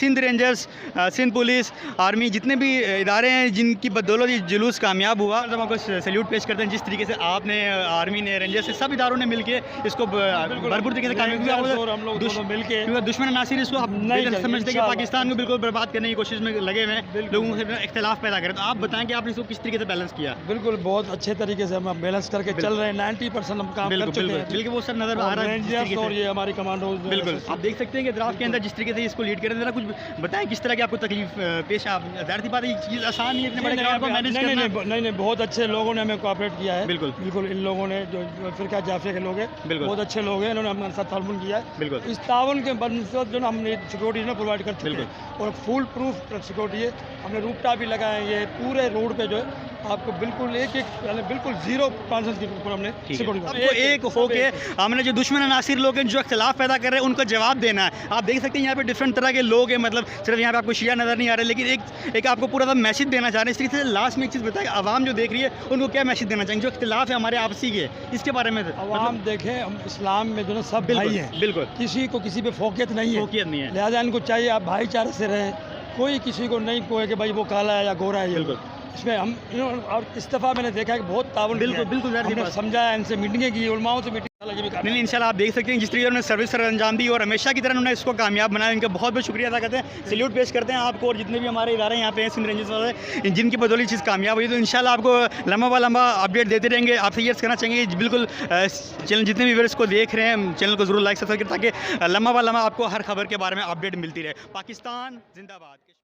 Sindh rangers, Sindh police, army, जितने भी इदारे हैं जिनकी बदौलत ये जुलूस कामयाब हुआ, तो हम आपको सैल्यूट पेश करते हैं। जिस तरीके से आपने, आर्मी ने, रेंजर्स से, सब इदारों ने मिलके इसको भरपूर तरीके से कामयाब मिलकर, क्योंकि दुश्मन नासिर इसको समझते कि पाकिस्तान को बिल्कुल बर्बाद करने की कोशिश में लगे हुए हैं, लोगों से इख्तिलाफ पैदा करें। तो आप बताएं कि आपने इसको किस तरीके से बैलेंस किया? बिल्कुल बहुत अच्छे तरीके से हम बैलेंस करके चल रहे हैं। 90% हम काम कर चुके हैं। बिल्कुल वो सब नजर आ रहा है और ये हमारी कमांडोज। बिल्कुल आप देख सकते हैं कि ड्राफ्ट के अंदर जिस तरीके से इसको लीड कर रहे थे, कुछ बताएं किस तरह की आपको तकलीफ पेश आप? जाहिर सी बात है, ये चीज़ आसान नहीं है, इतने बड़े क्राउड को मैनेज करना। नहीं, बहुत अच्छे लोगों ने हमें कोऑपरेट किया है। बिल्कुल बिल्कुल इन लोगों ने जो फिरका जाफिया के लोग हैं, बहुत अच्छे लोग हैं, इन्होंने हमारे साथ ताउन किया है। बिल्कुल इस ताउन के बनस्बत जो हमने सिक्योरिटी ना प्रोवाइड कर चुके हैं और फुल प्रूफ सिक्योरिटी है। हमने रूपटा भी लगाए हैं, ये पूरे रोड पे जो है आपको बिल्कुल एक बिल्कुल जीरो टॉलरेंस के ऊपर हमने सिक्योरिटी एक हो के हमने जो दुश्मन नासिर लोग हैं जो इख्तिलाफ पैदा कर रहे हैं उनको जवाब देना है। आप देख सकते हैं यहाँ पे डिफरेंट तरह के लोग हैं, मतलब सिर्फ यहाँ पे आपको शिया नज़र नहीं आ रहे, लेकिन एक आपको पूरा मैसेज देना चाह रहे हैं। इस तरीके से लास्ट में एक चीज़ बताएं, आवाम जो देख रही है उनको क्या मैसेज देना चाहेंगे जो इख्तिलाफ है हमारे आपसी के, इसके बारे में? आवाम देखें, हम इस्लाम में जो है सब भाई हैं, बिल्कुल किसी को किसी पे फोकियत नहीं है, लिहाजा इनको चाहिए आप भाईचारे से रहें। कोई किसी को नहीं कोई कि भाई वो काला है या गोरा है। बिल्कुल इसमें हम और इस दफ़ा मैंने देखा है कि बहुत ताउन बिल्कुल समझाया, इनसे मीटिंगें की, उलमाओं से मीटिंग नहीं, इंशाल्लाह आप देख सकते हैं जिस तरीके उन्होंने सर्विस अंजाम दी और हमेशा की तरह उन्होंने इसको कामयाब बनाया। इनका बहुत बहुत शुक्रिया अदा करते हैं, सैल्यूट पेश करते हैं आपको और जितने भी हमारे इदारे यहाँ पे हैं सिंध रेंजर्स वाले, जिनकी बदौलत चीज़ कामयाब हुई। तो इंशाल्लाह आपको लम्बा व लम्बा अपडेट देते रहेंगे। आपसे ये करना चाहेंगे बिल्कुल चैनल जितने भी व्यूअर्स को देख रहे हैं चैनल को ज़रूर लाइक सब्सक्राइब करें ताकि लम्बा व लम्बा आपको हर खबर के बारे में अपडेट मिलती रहे। पाकिस्तान जिंदाबाद।